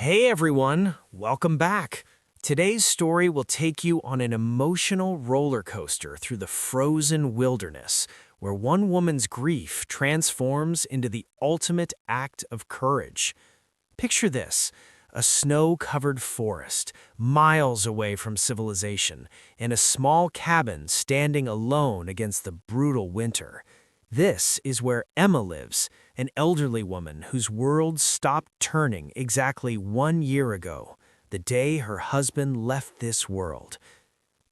Hey everyone, welcome back. Today's story will take you on an emotional roller coaster through the frozen wilderness, where one woman's grief transforms into the ultimate act of courage. Picture this, a snow-covered forest, miles away from civilization, and a small cabin standing alone against the brutal winter. This is where Emma lives, an elderly woman whose world stopped turning exactly 1 year ago, the day her husband left this world.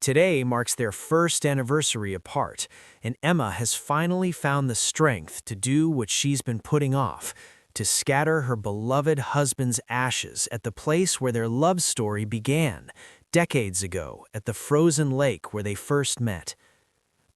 Today marks their first anniversary apart, and Emma has finally found the strength to do what she's been putting off, to scatter her beloved husband's ashes at the place where their love story began, decades ago at the frozen lake where they first met.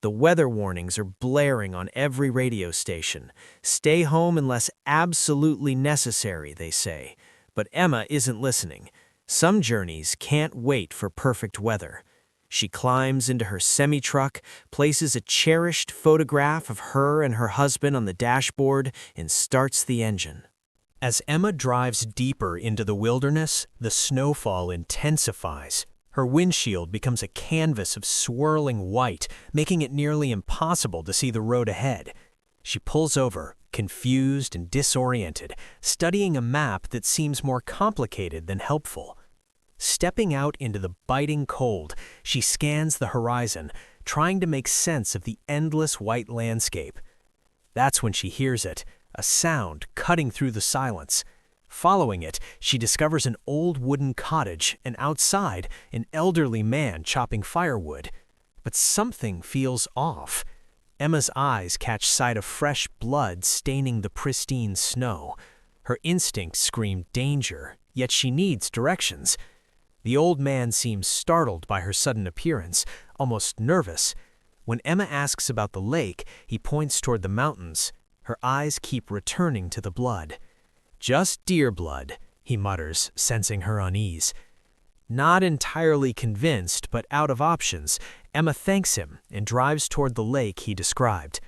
The weather warnings are blaring on every radio station. Stay home unless absolutely necessary, they say. But Emma isn't listening. Some journeys can't wait for perfect weather. She climbs into her semi-truck, places a cherished photograph of her and her husband on the dashboard, and starts the engine. As Emma drives deeper into the wilderness, the snowfall intensifies. Her windshield becomes a canvas of swirling white, making it nearly impossible to see the road ahead. She pulls over, confused and disoriented, studying a map that seems more complicated than helpful. Stepping out into the biting cold, she scans the horizon, trying to make sense of the endless white landscape. That's when she hears it, a sound cutting through the silence. Following it, she discovers an old wooden cottage, and outside, an elderly man chopping firewood. But something feels off. Emma's eyes catch sight of fresh blood staining the pristine snow. Her instincts scream danger, yet she needs directions. The old man seems startled by her sudden appearance, almost nervous. When Emma asks about the lake, he points toward the mountains. Her eyes keep returning to the blood. "Just deer blood," he mutters, sensing her unease. Not entirely convinced, but out of options, Emma thanks him and drives toward the lake he described.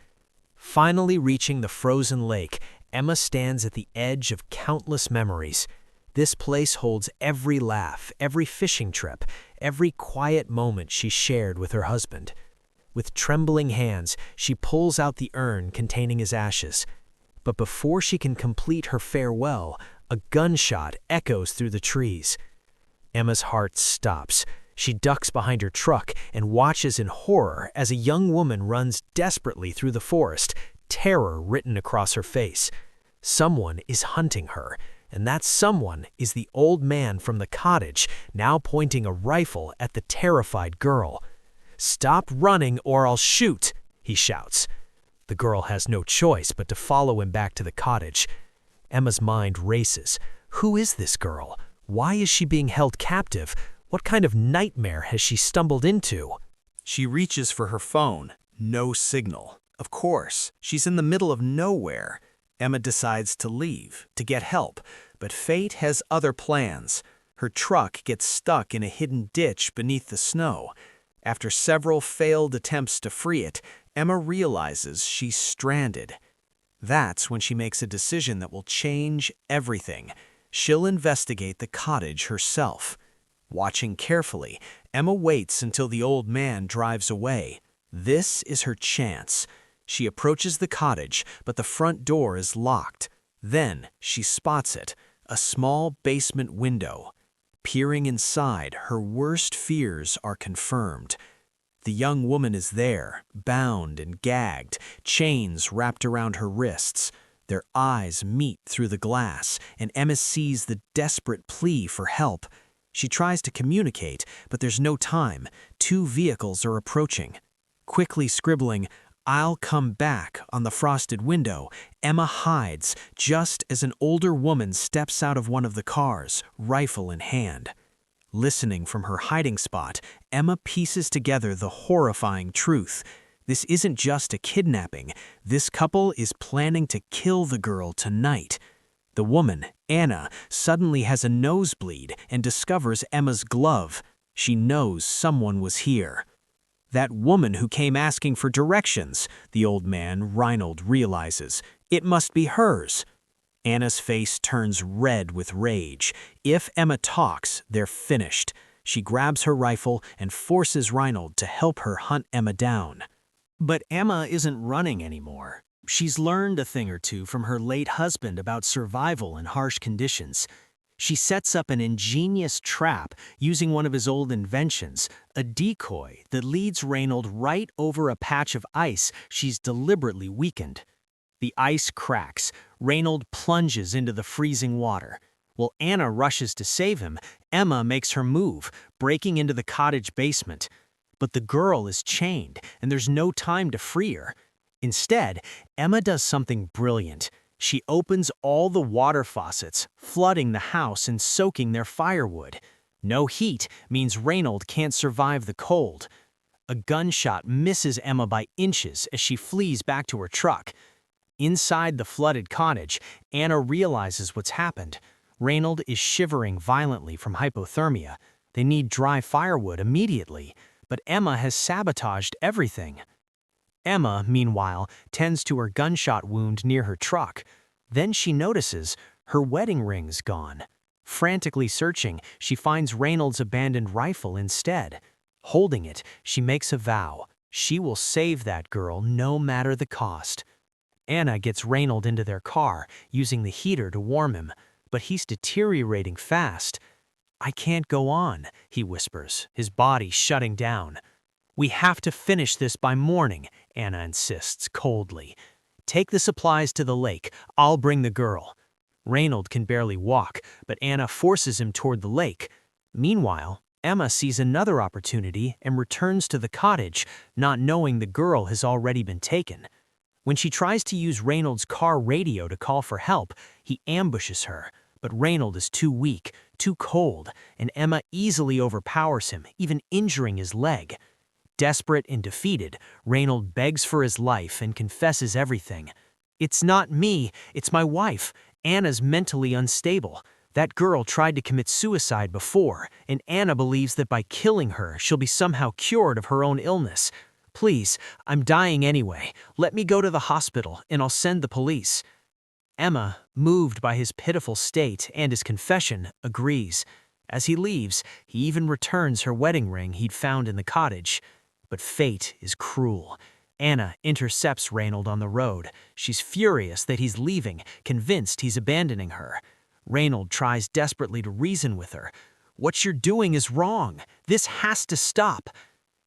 Finally reaching the frozen lake, Emma stands at the edge of countless memories. This place holds every laugh, every fishing trip, every quiet moment she shared with her husband. With trembling hands, she pulls out the urn containing his ashes. But before she can complete her farewell, a gunshot echoes through the trees. Emma's heart stops. She ducks behind her truck and watches in horror as a young woman runs desperately through the forest, terror written across her face. Someone is hunting her, and that someone is the old man from the cottage, now pointing a rifle at the terrified girl. "Stop running or I'll shoot," he shouts. The girl has no choice but to follow him back to the cottage. Emma's mind races. Who is this girl? Why is she being held captive? What kind of nightmare has she stumbled into? She reaches for her phone. No signal. Of course, she's in the middle of nowhere. Emma decides to leave, to get help, but fate has other plans. Her truck gets stuck in a hidden ditch beneath the snow. After several failed attempts to free it, Emma realizes she's stranded. That's when she makes a decision that will change everything. She'll investigate the cottage herself. Watching carefully, Emma waits until the old man drives away. This is her chance. She approaches the cottage, but the front door is locked. Then she spots it, a small basement window. Peering inside, her worst fears are confirmed. The young woman is there, bound and gagged, chains wrapped around her wrists. Their eyes meet through the glass, and Emma sees the desperate plea for help. She tries to communicate, but there's no time. 2 vehicles are approaching. Quickly scribbling, "I'll come back," on the frosted window, Emma hides just as an older woman steps out of one of the cars, rifle in hand. Listening from her hiding spot, Emma pieces together the horrifying truth. This isn't just a kidnapping. This couple is planning to kill the girl tonight. The woman, Anna, suddenly has a nosebleed and discovers Emma's glove. She knows someone was here. That woman who came asking for directions, the old man, Reinhold, realizes. It must be hers. Anna's face turns red with rage. If Emma talks, they're finished. She grabs her rifle and forces Reinhold to help her hunt Emma down. But Emma isn't running anymore. She's learned a thing or two from her late husband about survival in harsh conditions. She sets up an ingenious trap using one of his old inventions, a decoy that leads Reinhold right over a patch of ice she's deliberately weakened. The ice cracks. Reinhold plunges into the freezing water. While Anna rushes to save him, Emma makes her move, breaking into the cottage basement. But the girl is chained, and there's no time to free her. Instead, Emma does something brilliant. She opens all the water faucets, flooding the house and soaking their firewood. No heat means Reinhold can't survive the cold. A gunshot misses Emma by inches as she flees back to her truck. Inside the flooded cottage, Anna realizes what's happened. Reinhold is shivering violently from hypothermia. They need dry firewood immediately, but Emma has sabotaged everything. Emma, meanwhile, tends to her gunshot wound near her truck. Then she notices her wedding ring's gone. Frantically searching, she finds Reinhold's abandoned rifle instead. Holding it, she makes a vow. She will save that girl no matter the cost. Anna gets Reinhold into their car, using the heater to warm him, but he's deteriorating fast. "I can't go on," he whispers, his body shutting down. "We have to finish this by morning," Anna insists coldly. "Take the supplies to the lake. I'll bring the girl." Reinhold can barely walk, but Anna forces him toward the lake. Meanwhile, Emma sees another opportunity and returns to the cottage, not knowing the girl has already been taken. When she tries to use Reinhold's car radio to call for help, he ambushes her. But Reinhold is too weak, too cold, and Emma easily overpowers him, even injuring his leg. Desperate and defeated, Reinhold begs for his life and confesses everything. "It's not me, it's my wife. Anna's mentally unstable. That girl tried to commit suicide before, and Anna believes that by killing her, she'll be somehow cured of her own illness. Please, I'm dying anyway. Let me go to the hospital, and I'll send the police." Emma, moved by his pitiful state and his confession, agrees. As he leaves, he even returns her wedding ring he'd found in the cottage. But fate is cruel. Anna intercepts Reinhold on the road. She's furious that he's leaving, convinced he's abandoning her. Reinhold tries desperately to reason with her. "What you're doing is wrong. This has to stop."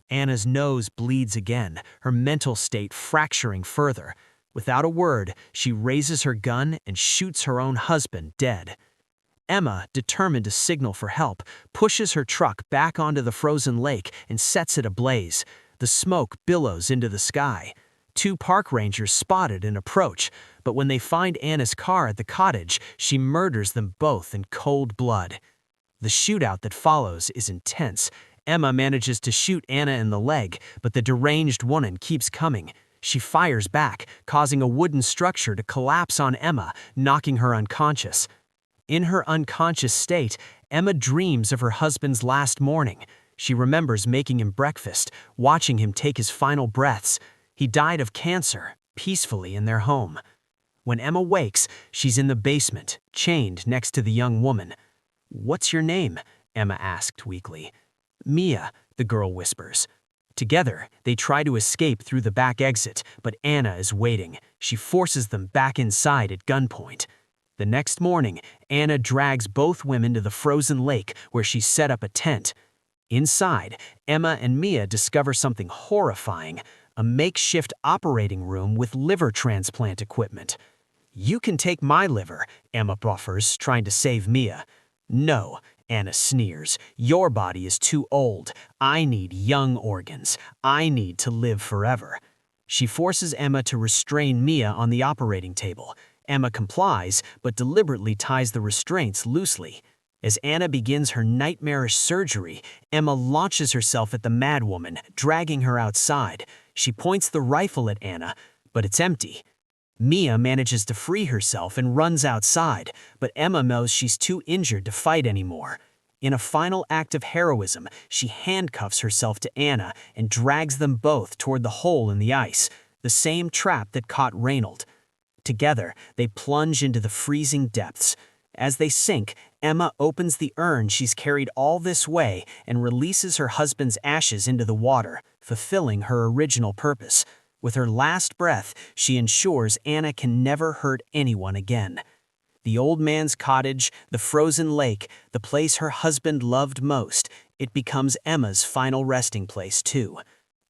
Anna's nose bleeds again, her mental state fracturing further. Without a word, she raises her gun and shoots her own husband dead. Emma, determined to signal for help, pushes her truck back onto the frozen lake and sets it ablaze. The smoke billows into the sky. 2 park rangers spot it and approach, but when they find Anna's car at the cottage, she murders them both in cold blood. The shootout that follows is intense. Emma manages to shoot Anna in the leg, but the deranged woman keeps coming. She fires back, causing a wooden structure to collapse on Emma, knocking her unconscious. In her unconscious state, Emma dreams of her husband's last morning. She remembers making him breakfast, watching him take his final breaths. He died of cancer, peacefully in their home. When Emma wakes, she's in the basement, chained next to the young woman. "What's your name?" Emma asked weakly. "Mia," the girl whispers. Together, they try to escape through the back exit, but Anna is waiting. She forces them back inside at gunpoint. The next morning, Anna drags both women to the frozen lake where she set up a tent. Inside, Emma and Mia discover something horrifying, a makeshift operating room with liver transplant equipment. "You can take my liver," Emma offers, trying to save Mia. "No," Anna sneers. "Your body is too old. I need young organs. I need to live forever." She forces Emma to restrain Mia on the operating table. Emma complies, but deliberately ties the restraints loosely. As Anna begins her nightmarish surgery, Emma launches herself at the madwoman, dragging her outside. She points the rifle at Anna, but it's empty. Mia manages to free herself and runs outside, but Emma knows she's too injured to fight anymore. In a final act of heroism, she handcuffs herself to Anna and drags them both toward the hole in the ice, the same trap that caught Reinhold. Together, they plunge into the freezing depths. As they sink, Emma opens the urn she's carried all this way and releases her husband's ashes into the water, fulfilling her original purpose. With her last breath, she ensures Anna can never hurt anyone again. The old man's cottage, the frozen lake, the place her husband loved most, it becomes Emma's final resting place too.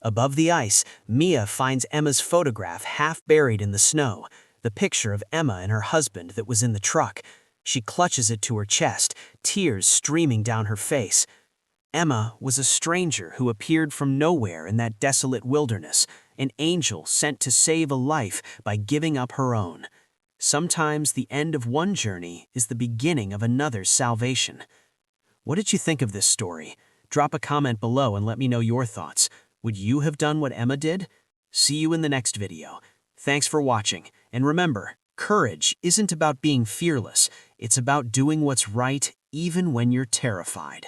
Above the ice, Mia finds Emma's photograph half buried in the snow, the picture of Emma and her husband that was in the truck. She clutches it to her chest, tears streaming down her face. Emma was a stranger who appeared from nowhere in that desolate wilderness, an angel sent to save a life by giving up her own. Sometimes the end of one journey is the beginning of another's salvation. What did you think of this story? Drop a comment below and let me know your thoughts. Would you have done what Emma did? See you in the next video. Thanks for watching, and remember, courage isn't about being fearless, it's about doing what's right even when you're terrified.